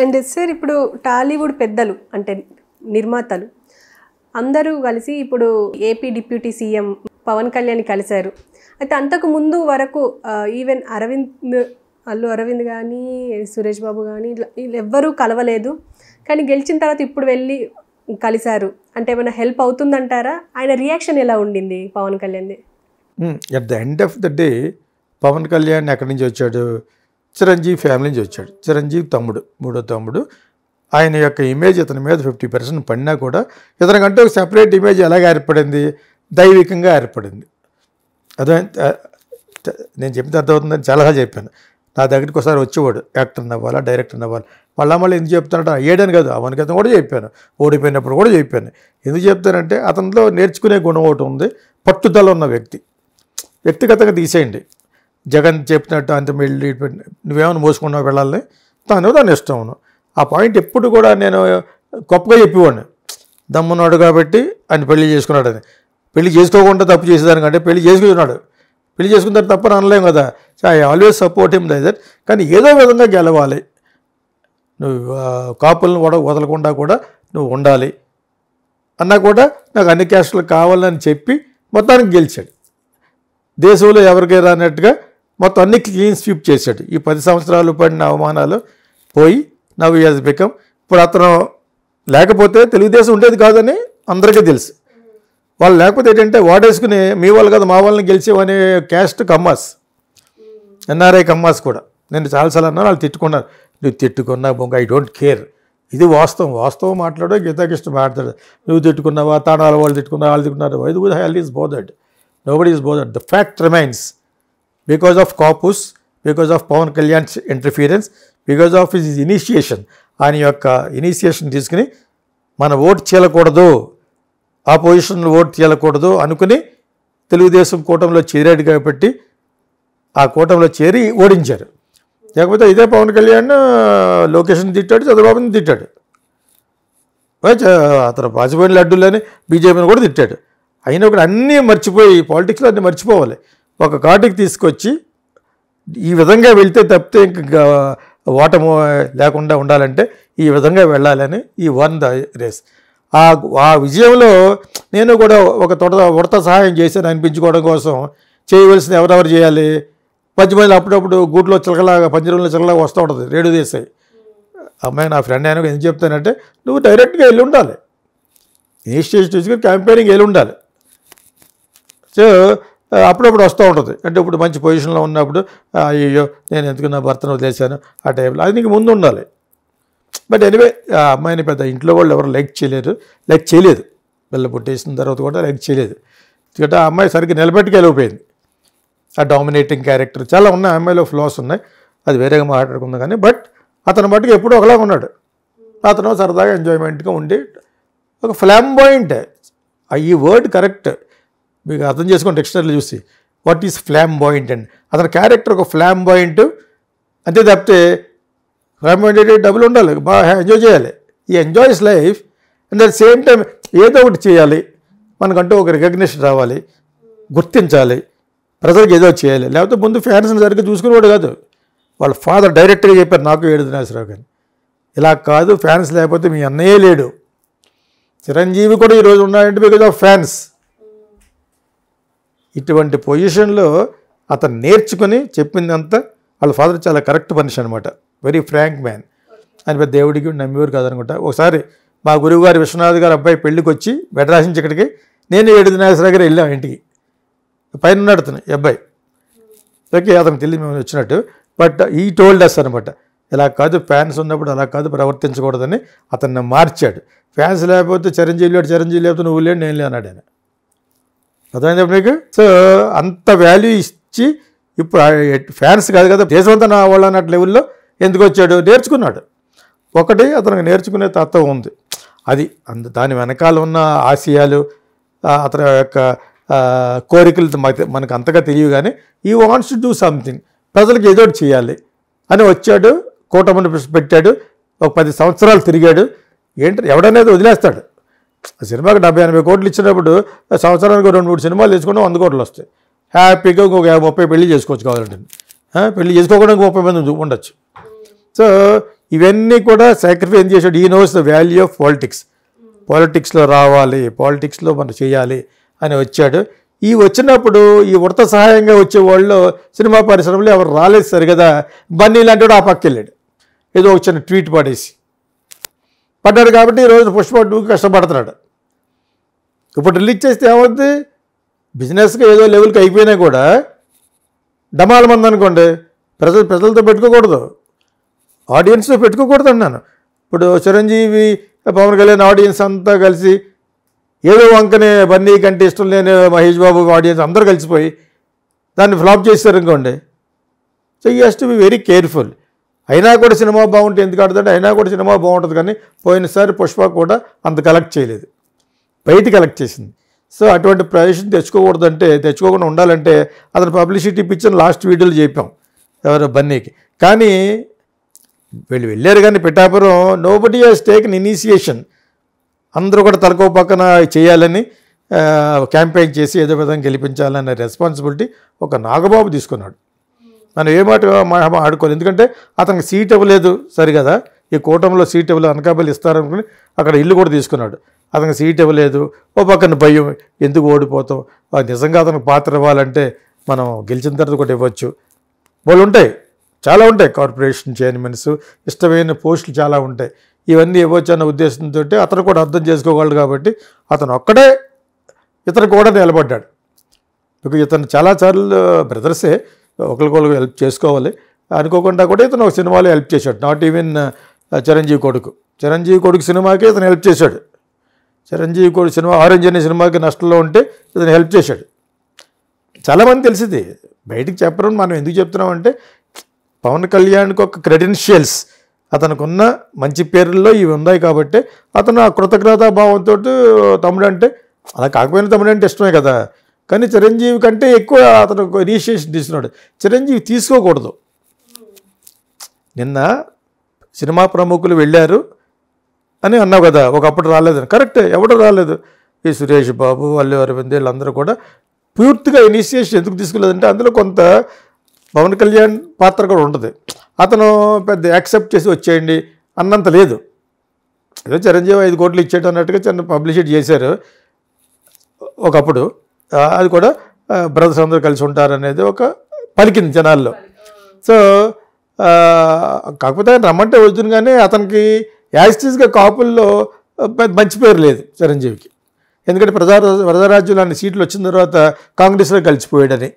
And sir ఇప్పుడు టాలీవుడ్ పెద్దలు అంటే నిర్మాతలు అందరూ కలిసి ఇప్పుడు AP deputy CM Pawan Kalyan కలిశారు. అయితే అంతకు ముందు వరకు ఈవెన్ అల్లు అరవింద్ కానీ సురేష్ బాబు కానీ వీళ్ళు ఎవ్వరూ కలవలేదు. కానీ గెలిచిన తర్వాత ఇప్పుడు వెళ్ళి కలిశారు అంటే ఏమైనా హెల్ప్ అవుతుందంటారా? ఆయన రియాక్షన్ ఎలా ఉండింది పవన్ కళ్యాణ్ది? At the end of the day Pawan Kalyan ఎక్కడి నుంచి వచ్చాడు? చిరంజీవి ఫ్యామిలీ నుంచి వచ్చాడు. చిరంజీవి తమ్ముడు, మూడో తమ్ముడు. ఆయన యొక్క ఇమేజ్ ఇతని మీద 50% పడినా కూడా ఇతనికంటే ఒక సెపరేట్ ఇమేజ్ ఎలాగ ఏర్పడింది? దైవికంగా ఏర్పడింది. అదే నేను చెప్తే అర్థమవుతుందని చాలాగా చెప్పాను. నా దగ్గరికి ఒకసారి వచ్చేవాడు, యాక్టర్ అవ్వాలా, డైరెక్టర్ అవ్వాలి. మళ్ళీ ఎందుకు చెప్తానంటే ఏడని కాదు, అవనికి అతను కూడా చెప్పాను, ఓడిపోయినప్పుడు కూడా చెప్పాను. ఎందుకు చెప్తానంటే అతనిలో నేర్చుకునే గుణం ఒకటి ఉంది, పట్టుదల ఉన్న వ్యక్తి. వ్యక్తిగతంగా తీసేయండి, జగన్ చెప్పినట్టు అంత వెళ్ళి నువ్వేమైనా మోసుకున్నావు వెళ్ళాలని, దాని ఇష్టం. ఆ పాయింట్ ఎప్పుడు కూడా నేను గొప్పగా చెప్పేవాడిని. దమ్మున్నాడు కాబట్టి ఆయన పెళ్లి చేసుకున్నాడని. పెళ్లి చేసుకోకుండా తప్పు చేసేదానికంటే పెళ్లి చేసుకున్నాడు. పెళ్లి చేసుకున్న తర్వాత తప్పని అనలేం కదా. I always support him like that. కానీ ఏదో విధంగా గెలవాలి, నువ్వు కాపులను వదలకుండా కూడా నువ్వు ఉండాలి అన్నా కూడా నాకు అన్ని క్యాస్టులు కావాలని చెప్పి మొత్తానికి గెలిచాడు. దేశంలో ఎవరికి రానట్టుగా మొత్తం అన్ని క్లీన్ స్వీప్ చేశాడు. ఈ 10 సంవత్సరాలు పడిన అవమానాలు పోయి నవ్ హి హస్ బికమ్. ఇప్పుడు అతను లేకపోతే తెలుగుదేశం ఉండేది కాదని అందరికీ తెలుసు. వాళ్ళు లేకపోతే ఏంటంటే వాడేసుకుని మీ వాళ్ళు కదా మా వాళ్ళని గెలిచేవనే క్యాస్ట్ కమ్మాస్, ఎన్ఆర్ఐ కమ్మాస్ కూడా. నేను చాలాసార్లు అన్నాను, వాళ్ళు తిట్టుకున్నారు. నువ్వు తిట్టుకున్నా బొంగ, ఐ డోంట్ కేర్. ఇది వాస్తవం మాట్లాడో గీతాకృష్ణ మాట్లాడు. నువ్వు తిట్టుకున్నావా, తాడాల వాళ్ళు తిట్టుకున్నా, వాళ్ళు తిట్టుకున్నారు. Why the hell is bothered? Nobody is bothered. The fact remains. Because of Kapus, because of Pawan Kalyan's interference, because of his initiation, ఆయన యొక్క ఇనిషియేషన్ తీసుకుని మన ఓటు చీలకూడదు, ఆపోజిషన్ ఓటు చీలకూడదు అనుకుని తెలుగుదేశం కూటమిలో చేరాడు కాబట్టి ఆ కూటమిలో చేరి ఓడించారు. లేకపోతే ఇదే పవన్ కళ్యాణ్ లోకేష్ని తిట్టాడు, చంద్రబాబుని తిట్టాడు, అతను పాచిపోయిన లడ్డూలని బీజేపీని కూడా తిట్టాడు. అయినా కూడా అన్నీ మర్చిపోయి, పాలిటిక్స్లో అన్నీ మర్చిపోవాలి. ఒక కాటికి తీసుకొచ్చి ఈ విధంగా వెళ్తే తప్పితే ఇంకా ఓటము లేకుండా ఉండాలంటే ఈ విధంగా వెళ్ళాలని ఈ వన్ ద రేస్. ఆ విజయంలో నేను కూడా ఒక ఉడత సహాయం చేశాను అనిపించుకోవడం కోసం. చేయవలసిన ఎవరెవరు చేయాలి? 10 మంది అప్పుడప్పుడు గూట్లో చిలకలాగా, పంజరంలో చిలకలాగా వస్తూ ఉంటుంది. రేడియో తీస్తాయి. అమ్మాయి నా ఫ్రెండ్ అయినా ఎందుకు చెప్తానంటే నువ్వు డైరెక్ట్గా వెళ్ళి ఉండాలి, ఇనిషియేటివ్ తీసుకుని క్యాంపెయినింగ్ వెళ్ళి ఉండాలి. సో అప్పుడప్పుడు వస్తూ ఉంటుంది. అంటే ఇప్పుడు మంచి పొజిషన్లో ఉన్నప్పుడు అయ్యో నేను ఎందుకు నా భర్తను వదిలేశాను ఆ టైంలో, అది నీకు ముందు ఉండాలి. బట్ ఎనీవే ఆ అమ్మాయిని పెద్ద ఇంట్లో వాళ్ళు ఎవరు లైక్ చేయలేదు. పిల్ల పుట్టేసిన తర్వాత కూడా లైక్ చేయలేదు. ఎందుకంటే ఆ అమ్మాయి సరిగ్గా నిలబెట్టుకెళ్ళిపోయింది. ఆ డామినేటింగ్ క్యారెక్టర్ చాలా ఉన్నాయి, ఆ అమ్మాయిలో ఫ్లాస్ ఉన్నాయి, అది వేరేగా మాట్లాడుకుందాం. కానీ బట్ అతను మట్టుకు ఎప్పుడూ ఒకలాగా ఉన్నాడు. అతను సరదాగా ఎంజాయ్మెంట్గా ఉండి ఒక ఫ్లాంబాయింట్, ఈ వర్డ్ కరెక్ట్ మీకు అర్థం చేసుకోండి డిక్షనరీలో చూసి. వాట్ ఈస్ ఫ్లాంబాయింట్ అండ్ అతని క్యారెక్టర్ ఒక ఫ్లాంబాయింట్ అంతే తప్పితే ఫ్లాంబాయింట్ అంటే డబ్బులు ఉండాలి, బాగా ఎంజాయ్ చేయాలి. ఈ enjoys life and at same time ఏదో ఒకటి చేయాలి, మనకంటూ ఒక రికగ్నిషన్ రావాలి, గుర్తించాలి, ప్రజలకు ఏదో చేయాలి. లేకపోతే ముందు ఫ్యాన్స్ని సరిగ్గా చూసుకునేవాడు కాదు. వాళ్ళ ఫాదర్ డైరెక్ట్గా చెప్పారు నాకు, ఏడు దినేశ్వరరావు గారు, ఇలా కాదు, ఫ్యాన్స్ లేకపోతే మీ అన్నయ్యే లేడు. చిరంజీవి కూడా ఈరోజు ఉన్నాడంటే బికాజ్ ఆఫ్ ఫ్యాన్స్. ఇటువంటి పొజిషన్లో అతను నేర్చుకుని చెప్పిందంతా వాళ్ళ ఫాదర్ చాలా కరెక్ట్ మనిషి అనమాట, వెరీ ఫ్రాంక్ మ్యాన్. ఆయన పెద్ద దేవుడికి నమ్మేవారు కాదనుకుంటా. ఒకసారి మా గురువు గారు విశ్వనాథ్ గారు అబ్బాయి పెళ్ళికి వచ్చి మెడ్రాస్ నుంచి ఇక్కడికి నేను ఏడు దినేశ్వరరావు గారు వెళ్ళాం ఇంటికి. పైన ఉన్నాడు అతను ఈ అబ్బాయి. ఓకే, అతనికి తెలియదు మేము వచ్చినట్టు. బట్ ఈ టోల్డ్ అస్ అనమాట, ఇలా కాదు ఫ్యాన్స్ ఉన్నప్పుడు అలా కాదు ప్రవర్తించకూడదని అతన్ని మార్చాడు. ఫ్యాన్స్ లేకపోతే చిరంజీవి లేకపోతే నువ్వు లేడు నేను లే అన్నాడు ఆయన. అర్థమైంది మీకు? సో అంత వాల్యూ ఇచ్చి ఇప్పుడు ఫ్యాన్స్ కాదు కదా దేశమంతా నా వాళ్ళు అన్నట్టు లెవెల్లో ఎందుకు వచ్చాడు? నేర్చుకున్నాడు. ఒకటి అతనికి నేర్చుకునే తత్వం ఉంది. అది దాని వెనకాల ఉన్న ఆశయాలు, అతని యొక్క కోరికలు మనకు అంతగా తెలియదు. కానీ ఈ వాంట్స్ టు డూ సంథింగ్, ప్రజలకు ఏదో చేయాలి అని వచ్చాడు. కూటమిని పెట్టాడు. ఒక 10 సంవత్సరాలు తిరిగాడు. ఏంటి ఎవడనేది వదిలేస్తాడు. సినిమాకి 70-80 కోట్లు ఇచ్చినప్పుడు సంవత్సరానికి 2-3 సినిమాలు తీసుకుంటే 100 కోట్లు వస్తాయి. హ్యాపీగా ఇంకొక 30 పెళ్లి చేసుకోవచ్చు కావాలంటే. పెళ్లి చేసుకోకుండా 30 మంది ఉండొచ్చు. సో ఇవన్నీ కూడా సాక్రిఫైస్ చేశాడు. ఈ knows the value of politics. పాలిటిక్స్లో రావాలి, పాలిటిక్స్లో మనం చేయాలి అని వచ్చాడు. ఈ వచ్చినప్పుడు ఈ ఉడత సహాయంగా వచ్చేవాళ్ళు సినిమా పరిశ్రమలో ఎవరు రాలేదు సరిగదా. బన్నీ లాంటి వాడు ఆ పక్క వెళ్ళాడు, ఏదో ఒక చిన్న ట్వీట్ పడ్డాడు కాబట్టి ఈరోజు పుష్ప 2కి కష్టపడుతున్నాడు. ఇప్పుడు రిలీజ్ చేస్తే ఏమవుతుంది, బిజినెస్గా ఏదో లెవెల్కి అయిపోయినా కూడా డమాల మంది అనుకోండి, ప్రజలతో పెట్టుకోకూడదు, ఆడియన్స్తో పెట్టుకోకూడదు అన్నాను. ఇప్పుడు చిరంజీవి పవన్ కళ్యాణ్ ఆడియన్స్ అంతా కలిసి ఏదో వంకనే బన్నీ కంటే ఇష్టం లేని మహేష్ బాబు ఆడియన్స్ అందరూ కలిసిపోయి దాన్ని ఫ్లాప్ చేస్తారు అనుకోండి. So you has to be very careful. అయినా కూడా సినిమా బాగుంటే ఎందుకు ఆడుతుంటే, అయినా కూడా సినిమా బాగుంటుంది. కానీ పోయినసారి పుష్ప కూడా అంత కలెక్ట్ చేయలేదు, బయట కలెక్ట్ చేసింది. సో అటువంటి ప్రొజెక్షన్ తెచ్చుకోకుండా ఉండాలంటే అతను పబ్లిసిటీ పిక్చర్ లాస్ట్ వీడియోలో చెప్పాం ఎవరు బన్నీకి. కానీ వీళ్ళు వెళ్ళారు కానీ Pithapuram nobody has taken initiation. అందరూ కూడా తలకో పక్కన చేయాలని క్యాంపెయిన్ చేసి ఏదో విధంగా గెలిపించాలనే రెస్పాన్సిబిలిటీ ఒక నాగబాబు తీసుకున్నాడు. మనం ఏ మాట ఆడుకోవాలి, ఎందుకంటే అతనికి సీట్ ఇవ్వలేదు సరిగదా. ఈ కూటమిలో సీట్ ఇవ్వలేదు, అనకాపల్లి ఇస్తారనుకుని అక్కడ ఇల్లు కూడా తీసుకున్నాడు. అతనికి సీట్ ఇవ్వలేదు, ఓ పక్కన భయం, ఎందుకు ఓడిపోతాం, నిజంగా అతనికి పాత్ర ఇవ్వాలంటే మనం గెలిచిన తర్వాత కూడా ఇవ్వచ్చు. వాళ్ళు ఉంటాయి, చాలా ఉంటాయి, కార్పొరేషన్ చైర్మన్స్, ఇష్టమైన పోస్టులు చాలా ఉంటాయి, ఇవన్నీ ఇవ్వచ్చు అన్న ఉద్దేశంతో అతను కూడా అర్థం చేసుకోగలడు. కాబట్టి అతను ఒక్కడే ఇతను కూడా నిలబడ్డాడు. ఇతను చాలాసార్లు బ్రదర్సే ఒకరికొకరు హెల్ప్ చేసుకోవాలి అనుకోకుండా కూడా ఇతను ఒక సినిమాలో హెల్ప్ చేశాడు. నాట్ ఈవెన్ చిరంజీవి కొడుకు సినిమాకి ఇతను హెల్ప్ చేశాడు. చిరంజీవి కొడుకు సినిమా ఆరెంజ్ అనే సినిమాకి నష్టంలో ఉంటే ఇతను హెల్ప్ చేశాడు. చాలామంది తెలిసింది, బయటికి చెప్పడం మనం ఎందుకు చెప్తున్నామంటే పవన్ కళ్యాణ్కి ఒక క్రెడెన్షియల్స్, అతనుకున్న మంచి పేర్లలో ఇవి ఉన్నాయి కాబట్టి అతను ఆ కృతజ్ఞతా భావంతో తమ్ముడు అంటే, అలా కాకపోయినా తమ్ముడు అంటే ఇష్టమే కదా. కానీ చిరంజీవి కంటే ఎక్కువ అతను ఇనిషియేషన్ తీసుకున్నాడు. చిరంజీవి తీసుకోకూడదు. నిన్న సినిమా ప్రముఖులు వెళ్ళారు అని అన్నావు కదా, ఒకప్పుడు రాలేదని. కరెక్టే, ఎవడు రాలేదు. ఈ సురేష్ బాబు, అల్లు అరవింద్ వీళ్ళందరూ కూడా పూర్తిగా ఇనిషియేషన్ ఎందుకు తీసుకోలేదంటే అందులో కొంత పవన్ కళ్యాణ్ పాత్ర కూడా ఉంటుంది. అతను పెద్ద యాక్సెప్ట్ చేసి వచ్చేయండి అన్నంత లేదు. ఏదో చిరంజీవి 5 కోట్లు ఇచ్చేట అన్నట్టుగా చిన్న పబ్లిసిటీ చేశారు ఒకప్పుడు. అది కూడా బ్రదర్స్ అందరూ కలిసి ఉంటారనేది ఒక పలికింది జనాల్లో. సో కాకపోతే ఆయన రమ్మంటే వద్దును, కానీ అతనికి యాజిటీస్గా కాపుల్లో మంచి పేరు లేదు చిరంజీవికి. ఎందుకంటే ప్రజారాజ్యం లాంటి సీట్లు వచ్చిన తర్వాత కాంగ్రెస్లో కలిసిపోయాడని,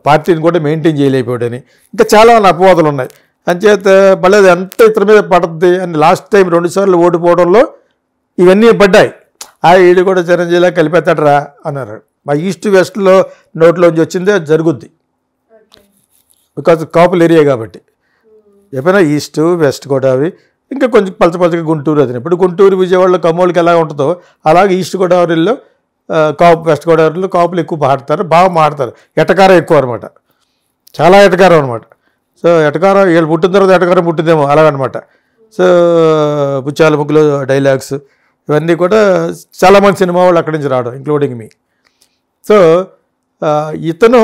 పార్టీని కూడా మెయింటైన్ చేయలేకపోయాడని, ఇంకా చాలా అపవాదాలు ఉన్నాయి. అంచేత మళ్ళీ ఎంత ఇతని మీద పడుతుంది అని లాస్ట్ టైం 2 సార్లు ఓడిపోవడంలో ఇవన్నీ పడ్డాయి. ఈడు కూడా చిరంజీవిలా కలిపేస్తాడరా అన్నారు. మా ఈస్ట్ వెస్ట్లో నోట్లోంచి వచ్చిందే జరుగుద్ది, బికాజ్ కాపుల్ ఏరియా కాబట్టి. ఎప్పుడైనా ఈస్ట్ వెస్ట్ గోదావరి, ఇంకా కొంచెం పలచపలచగా గుంటూరు. అది ఇప్పుడు గుంటూరు విజయవాడలో కమ్మోళ్ళకి ఎలా ఉంటుందో అలాగే ఈస్ట్ గోదావరిలో వెస్ట్ గోదావరిలో కాపులు ఎక్కువ బాగా మాడతారు. ఎటకారం ఎక్కువ అనమాట, చాలా ఎటకారం అనమాట. సో ఎటకారం వీళ్ళు పుట్టిన తర్వాత ఎటకారం పుట్టిందేమో అలాగనమాట. సో పుచ్చాల ముగ్గులు డైలాగ్స్ ఇవన్నీ కూడా చాలామంది సినిమా వాళ్ళు అక్కడి నుంచి రావడం, ఇంక్లూడింగ్ మీ. సో ఇతను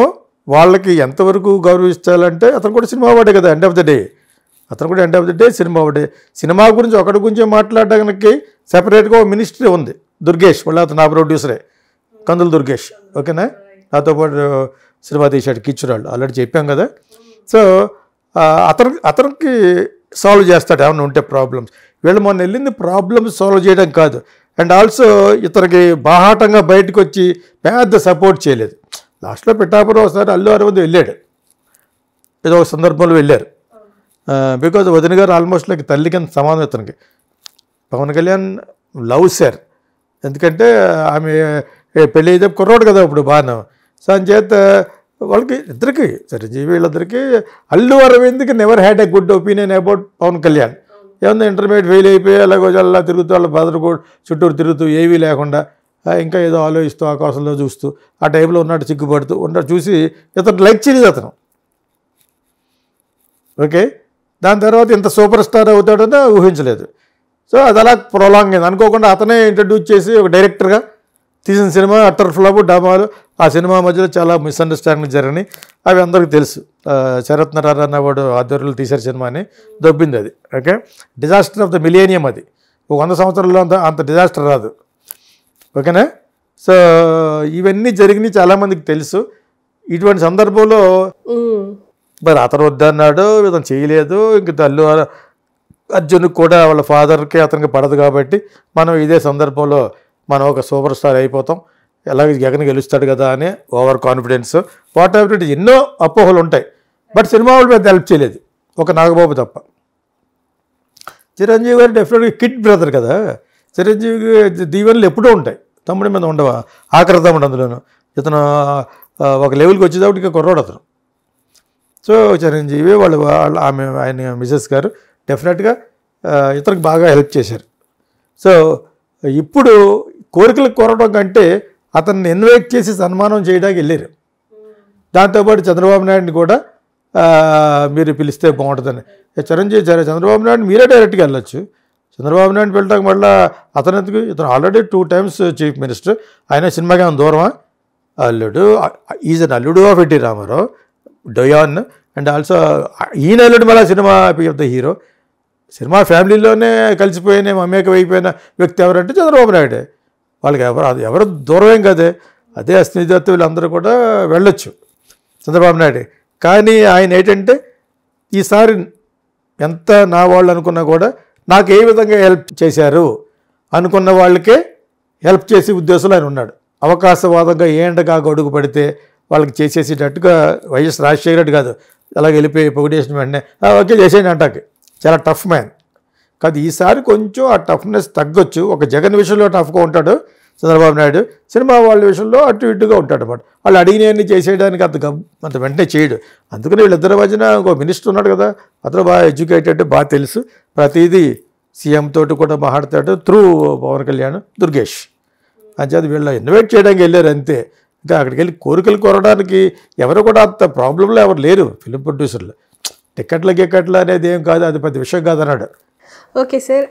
వాళ్ళకి ఎంతవరకు గౌరవించాలంటే అతను కూడా సినిమా వాడే కదా, end of the day cinema వాడే. సినిమా గురించి ఒకటి గురించి మాట్లాడడానికి సెపరేట్గా ఒక మినిస్ట్రీ ఉంది, దుర్గేష్, మళ్ళీ అతను నా ప్రొడ్యూసరే, కందులు దుర్గేష్. ఓకేనా, నాతో పాటు సినిమా తీశాడు కిచ్చురాళ్ళు, ఆల్రెడీ చెప్పాం కదా. సో అతనికి సాల్వ్ చేస్తాడు ఏమైనా ఉంటే ప్రాబ్లమ్స్. వీళ్ళు మొన్న వెళ్ళింది ప్రాబ్లమ్స్ సాల్వ్ చేయడం కాదు, అండ్ ఆల్సో ఇతనికి బాహాటంగా బయటకు వచ్చి పెద్ద సపోర్ట్ చేయలేదు. లాస్ట్లో పిఠాపురం ఒకసారి అల్లు అరవింద్ వెళ్ళాడు, ఏదో ఒక సందర్భంలో వెళ్ళారు. బికాజ్ వదిన గారు ఆల్మోస్ట్ లైక్ తల్లికి అంత సమానం ఇతనికి. పవన్ కళ్యాణ్ లవ్ సార్, ఎందుకంటే ఆమె పెళ్ళి అయితే కుర్రోడు కదా ఇప్పుడు బాగా. సో అంచేత వాళ్ళకి ఇద్దరికి, చిరంజీవి వీళ్ళిద్దరికి, అల్లు అరవింద్కి never had a good opinion about Pawan Kalyan. ఏమన్నా ఇంటర్మీడియట్ ఫెయిల్ అయిపోయి అలాగో అలా తిరుగుతూ వాళ్ళ బ్రదర్ కూడా చుట్టూరు తిరుగుతూ ఏవీ లేకుండా ఇంకా ఏదో ఆలోచిస్తూ ఆకాశంలో చూస్తూ ఆ టైంలో ఉన్నట్టు సిగ్గుపడుతూ ఉన్నట్టు చూసి ఇతను లైక్ చేయలేదు అతను. ఓకే, దాని తర్వాత ఇంత సూపర్ స్టార్ అవుతాడని ఊహించలేదు. సో అది అలా ప్రొలాంగ్ అయింది. అనుకోకుండా అతనే ఇంట్రడ్యూస్ చేసి ఒక డైరెక్టర్గా తీసిన సినిమా అట్టర్ ఫ్లాప్ డమాలు. ఆ సినిమా మధ్యలో చాలా మిస్అండర్స్టాండింగ్ జరిగినాయి. అవి అందరికీ తెలుసు. శరత్ నరార్ అన్నవాడు ఆధ్వర్యంలో తీశారు సినిమా అని దొబ్బింది అది. Okay, disaster of the millennium అది. 100 సంవత్సరాల్లో అంత డిజాస్టర్ రాదు. ఓకేనా. సో ఇవన్నీ జరిగినాయి, చాలామందికి తెలుసు. ఇటువంటి సందర్భంలో మరి అతను వద్దన్నాడు, ఇతను చేయలేదు. ఇంక తల్లు అర్జున్కి కూడా వాళ్ళ ఫాదర్కి అతనికి పడదు కాబట్టి మనం ఇదే సందర్భంలో మనం ఒక సూపర్ స్టార్ అయిపోతాం, ఎలాగ జగన్ గెలుస్తాడు కదా అని over confidence, what ever it, ఎన్నో అపోహలు ఉంటాయి. బట్ సినిమా వాళ్ళు పెద్ద హెల్ప్ చేయలేదు, ఒక నాగబాబు తప్ప. చిరంజీవి గారు డెఫినెట్గా కిడ్ బ్రదర్ కదా, చిరంజీవి దీవెనలు ఎప్పుడూ ఉంటాయి, తమ్ముడి మీద ఉండవా? ఆఖరి తమ్ముడు అందులోను. ఇతను ఒక లెవెల్కి వచ్చేటప్పుడు ఇక కుర్రోడు అతను. సో చిరంజీవి ఆయన మిసెస్ గారు డెఫినెట్గా ఇతనికి బాగా హెల్ప్ చేశారు. సో ఇప్పుడు కోరికలు కోరడం కంటే అతన్ని ఇన్వైట్ చేసి సన్మానం చేయడానికి వెళ్ళారు. దాంతోపాటు చంద్రబాబు నాయుడిని కూడా మీరు పిలిస్తే బాగుంటుందని. చంద్రబాబు నాయుడు మీరే డైరెక్ట్గా వెళ్ళొచ్చు. చంద్రబాబు నాయుడు వెళ్ళడానికి మళ్ళీ అతను ఎందుకు? ఇతను ఆల్రెడీ 2 times చీఫ్ మినిస్టర్. ఆయన సినిమాకి ఏమైనా దూరమా? అల్లుడు, ఈజ్ అన్ అల్లుడు ఆఫ్ ఎన్టీ రామారావు, డయాన్. అండ్ ఆల్సో ఈయన అల్లుడు మళ్ళీ cinema of the hero. Cinema ఫ్యామిలీలోనే కలిసిపోయిన మమేకం అయిపోయిన వ్యక్తి ఎవరంటే చంద్రబాబు నాయుడే. వాళ్ళకి ఎవరు దూరమేం కదే. అదే స్నేహితులు వీళ్ళందరూ కూడా వెళ్ళొచ్చు చంద్రబాబు నాయుడే. కానీ ఆయన ఏంటంటే ఈసారి ఎంత నా వాళ్ళు అనుకున్నా కూడా నాకు ఏ విధంగా హెల్ప్ చేశారు అనుకున్న వాళ్ళకే హెల్ప్ చేసే ఉద్దేశంలో ఆయన ఉన్నాడు. అవకాశవాదంగా ఏంటగా గొడుగు పడితే వాళ్ళకి చేసేసేటట్టుగా వైఎస్ రాజశేఖర రెడ్డి కాదు, అలాగే వెళ్ళిపోయి పొగిడేసిన వెంటనే ఓకే చేసేయండి అంటాకి. చాలా టఫ్ మ్యాన్ కాదు. ఈసారి కొంచెం ఆ టఫ్నెస్ తగ్గొచ్చు. ఒక జగన్ విషయంలో టఫ్గా ఉంటాడు చంద్రబాబు నాయుడు, సినిమా వాళ్ళ విషయంలో అటు ఇటుగా ఉంటాడు అన్నమాట. వాళ్ళు అడిగినవన్నీ చేసేయడానికి అంత వెంటనే చేయడు. అందుకని వీళ్ళిద్దరి మధ్యన ఇంకో మినిస్టర్ ఉన్నాడు కదా, అతను బాగా ఎడ్యుకేటెడ్, బాగా తెలుసు, ప్రతిదీ సీఎం తోటి కూడా మాట్లాడతాడు త్రూ పవన్ కళ్యాణ్, దుర్గేష్. అంచేది వీళ్ళు ఇన్వైట్ చేయడానికి వెళ్ళారు అంతే. ఇంకా అక్కడికి వెళ్ళి కోరికలు కోరడానికి ఎవరు కూడా అంత ప్రాబ్లంలో ఎవరు లేరు ఫిలిం ప్రొడ్యూసర్లు. టికెట్లు అనేది ఏం కాదు, అది పెద్ద విషయం కాదన్నాడు. Okay sir.